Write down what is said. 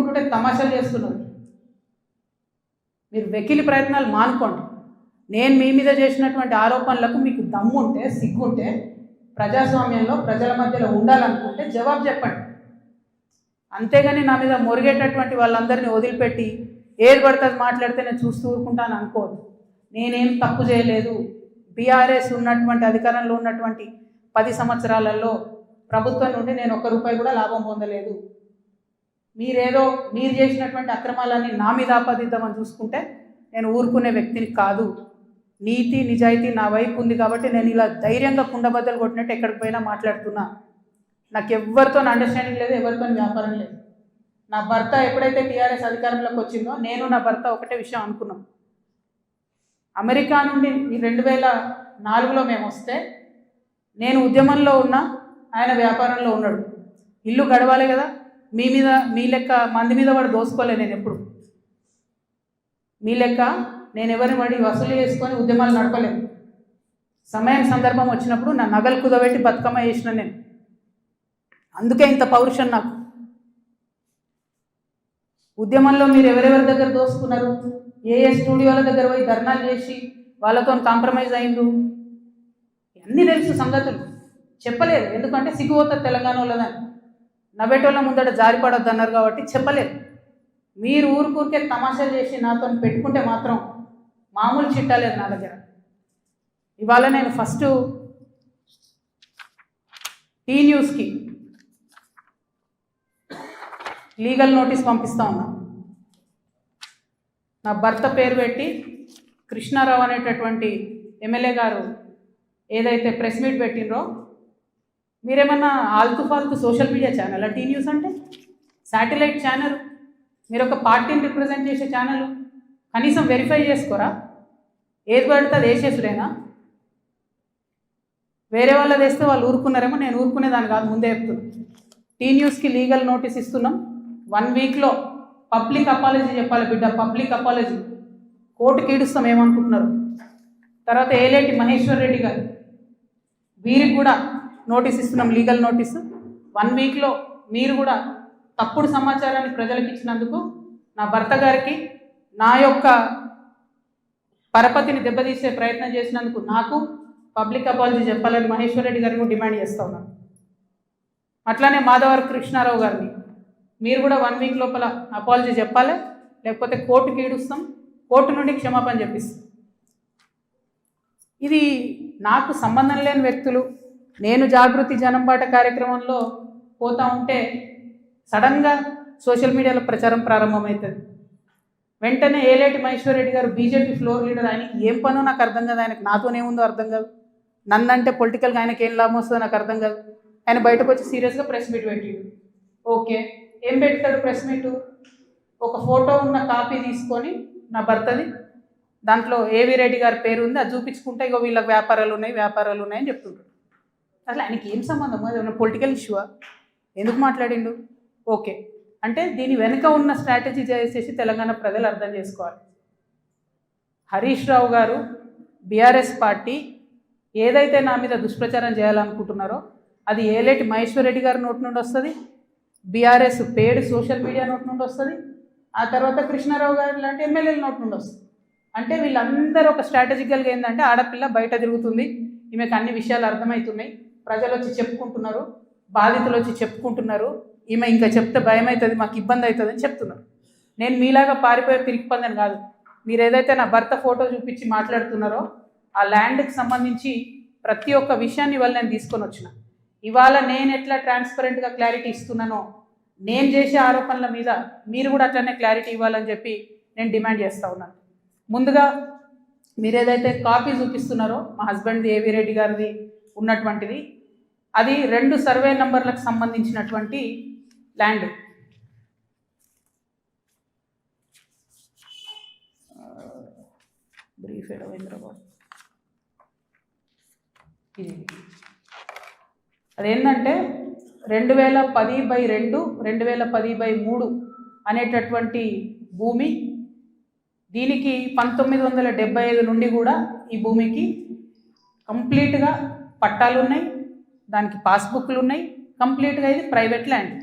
ఊరుకుంటుంటే తమాషాలు చేస్తున్నారు. మీరు వెకిలి ప్రయత్నాలు మానుకోండి. నేను మీ మీద చేసినటువంటి ఆరోపణలకు మీకు దమ్ముంటే, సిగ్గుంటే, ప్రజాస్వామ్యంలో ప్రజల మధ్యలో ఉండాలనుకుంటే జవాబు చెప్పండి. అంతేగాని నా మీద మొరిగేటటువంటి వాళ్ళందరినీ వదిలిపెట్టి ఏది పడుతుంది మాట్లాడితే నేను చూస్తూ ఊరుకుంటాను అనుకోవద్దు. నేనేం తప్పు చేయలేదు. బీఆర్ఎస్ ఉన్నటువంటి అధికారంలో ఉన్నటువంటి 10 సంవత్సరాలలో ప్రభుత్వం నుండి నేను ₹1 కూడా లాభం పొందలేదు. మీరు చేసినటువంటి అక్రమాలన్నీ నా మీద ఆపాదిద్దామని చూసుకుంటే నేను ఊరుకునే వ్యక్తిని కాదు. నీతి నిజాయితీ నా వైపు ఉంది కాబట్టి నేను ఇలా ధైర్యంగా కుండబద్దలు కొట్టినట్టు ఎక్కడికి పోయినా మాట్లాడుతున్నా. నాకు ఎవరితో అండర్స్టాండింగ్ లేదు, ఎవరితో వ్యాపారం లేదు. నా భర్త ఎప్పుడైతే టీఆర్ఎస్ అధికారంలోకి వచ్చిందో నేను నా భర్త ఒకటే విషయం అనుకున్నాం. అమెరికా నుండి 2004లో మేము వస్తే నేను ఉద్యమంలో ఉన్నా, ఆయన వ్యాపారంలో ఉన్నాడు. ఇల్లు గడవాలి కదా. మీ లెక్క మంది మీద వాడు దోసుకోలే. నేను ఎప్పుడు మీ లెక్క నేను ఎవరిని వాడి వసూలు చేసుకొని ఉద్యమాలు నడపలేను. సమయం సందర్భం వచ్చినప్పుడు నా నగలు కుదబెట్టి బతుకమ్మ చేసిన నేను. అందుకే ఇంత పౌరుషం నాకు. ఉద్యమంలో మీరు ఎవరెవరి దగ్గర దోసుకున్నారు, ఏ స్టూడియోల దగ్గర పోయి ధర్నాలు చేసి వాళ్ళతో కాంప్రమైజ్ అయిండు, అన్నీ తెలుసు సంగతులు. చెప్పలేదు, ఎందుకంటే సిగ్గుపోతుంది తెలంగాణ వాళ్ళదని. నవ్వేటోళ్ళ ముందట జారిపడొద్దు అన్నారు కాబట్టి చెప్పలేదు. మీరు ఊరికే తమాషాలు చేసి నాతో పెట్టుకుంటే మాత్రం మామూలు చిట్టాలేదు నా దగ్గర. ఇవాళ నేను ఫస్ట్ టీ న్యూస్కి లీగల్ నోటీస్ పంపిస్తా ఉన్నా. నా భర్త పేరు పెట్టి కృష్ణారావు అనేటటువంటి ఎమ్మెల్యే గారు ఏదైతే ప్రెస్ మీట్ పెట్టినరో, మీరేమన్నా ఆల్తు ఫాల్తు social media channel T News అంటే? Satellite channel. మీరు ఒక పార్టీని రిప్రజెంట్ చేసే ఛానల్. కనీసం వెరిఫై చేసుకోరా? ఏది పడితే అది వేసేసుడేనా? వేరే వాళ్ళది వేస్తే వాళ్ళు ఊరుకున్నారేమో, నేను ఊరుకునేదాన్ని కాదు, ముందే చెప్తున్నాను. టీ న్యూస్కి లీగల్ నోటీస్ ఇస్తున్నాం. 1 వీక్లో పబ్లిక్ అపాలజీ చెప్పాలి బిడ్డ, పబ్లిక్ అపాలజీ. కోర్టుకి ఈడుస్తాం ఏమనుకుంటున్నారు. తర్వాత ఏలేటి మహేశ్వర్ రెడ్డి గారు, వీరికి కూడా నోటీస్ ఇస్తున్నాం, లీగల్ నోటీసు. 1 వీక్లో మీరు కూడా తప్పుడు సమాచారాన్ని ప్రజలకు ఇచ్చినందుకు, నా భర్త గారికి నా యొక్క పరపతిని దెబ్బతీసే ప్రయత్నం చేసినందుకు నాకు పబ్లిక్ అపాలజీ చెప్పాలని మహేశ్వర్ రెడ్డి గారిని కూడా డిమాండ్ చేస్తూ ఉన్నాను. అట్లానే మాధవర్ కృష్ణారావు గారిని మీరు కూడా 1 వీక్ లోపల అపాలజీ చెప్పాలి, లేకపోతే కోర్టుకి ఈడుస్తాం, కోర్టు నుండి క్షమాపణ చెప్పిస్తాం. ఇది నాకు సంబంధం లేని వ్యక్తులు. నేను జాగృతి జనంబాట కార్యక్రమంలో పోతా ఉంటే సడన్గా సోషల్ మీడియాలో ప్రచారం ప్రారంభమవుతుంది. వెంటనే ఏలేటి మహేశ్వర్ రెడ్డి గారు బీజేపీ ఫ్లోర్ లీడర్, ఆయనకి ఏం పనో నాకు అర్థం కాదు, ఆయనకు నాతోనేముందో అర్థం కాదు, నన్నంటే పొలిటికల్గా ఆయనకి ఏం లాభం వస్తుందో నాకు అర్థం కాదు. ఆయన బయటకు వచ్చి సీరియస్గా ప్రెస్ మీట్ పెట్టిండు. ఓకే, ఏం పెడతాడు ప్రెస్ మీటు? ఒక ఫోటో ఉన్న కాపీ తీసుకొని నా భర్తది, దాంట్లో ఏవి రెడ్డి గారి పేరు ఉంది, అది చూపించుకుంటే ఇగో వీళ్ళకి వ్యాపారాలు ఉన్నాయని చెప్తుంటాడు. అసలు ఆయనకి ఏం సంబంధం? అది ఏమన్నా పొలిటికల్ ఇష్యూవా? ఎందుకు మాట్లాడిండు? ఓకే, అంటే దీని వెనుక ఉన్న స్ట్రాటజీ చేసేసి తెలంగాణ ప్రజలు అర్థం చేసుకోవాలి. హరీష్ రావు గారు, బీఆర్ఎస్ పార్టీ ఏదైతే నా మీద దుష్ప్రచారం చేయాలనుకుంటున్నారో అది ఏలేటి మహేశ్వర్ రెడ్డి గారి నోటి నుండి వస్తుంది, బీఆర్ఎస్ పేడ్ సోషల్ మీడియా నోటి నుండి వస్తుంది, ఆ తర్వాత కృష్ణారావు గారు లాంటి ఎమ్మెల్యేల నోటి నుండి వస్తుంది. అంటే వీళ్ళందరూ ఒక స్ట్రాటజికల్గా ఏంటంటే, ఆడపిల్ల బయట తిరుగుతుంది, ఈమెకు అన్ని విషయాలు అర్థమవుతున్నాయి, ప్రజలు వచ్చి చెప్పుకుంటున్నారు, బాధితులు వచ్చి చెప్పుకుంటున్నారు, ఈమె ఇంకా చెప్తే భయం అవుతుంది, మాకు ఇబ్బంది అవుతుంది అని చెప్తున్నారు. నేను మీలాగా పారిపోయే పిరికిపందని కాదు. మీరు ఏదైతే నా భర్త ఫోటో చూపించి మాట్లాడుతున్నారో ఆ ల్యాండ్కి సంబంధించి ప్రతి ఒక్క విషయాన్ని ఇవాళ నేను తీసుకొని వచ్చిన. ఇవాళ నేను ఎట్లా ట్రాన్స్పరెంట్గా క్లారిటీ ఇస్తున్నానో, నేను చేసే ఆరోపణల మీద మీరు కూడా అట్లనే క్లారిటీ ఇవ్వాలని చెప్పి నేను డిమాండ్ చేస్తూ ఉన్నాను. ముందుగా మీరు ఏదైతే కాపీ చూపిస్తున్నారో మా హస్బెండ్ది, ఏవి రెడ్డి గారిది ఉన్నటువంటిది, అది 2 సర్వే నంబర్లకు సంబంధించినటువంటి ల్యాండ్. బ్రీఫ్ హైదరాబాద్. ఇది అదేంటంటే 2010/2, 2010/3 అనేటటువంటి భూమి. దీనికి 1975 నుండి కూడా ఈ భూమికి కంప్లీట్గా పట్టాలు ఉన్నాయి, దానికి పాస్బుక్లు ఉన్నాయి, కంప్లీట్గా ఇది ప్రైవేట్ ల్యాండ్.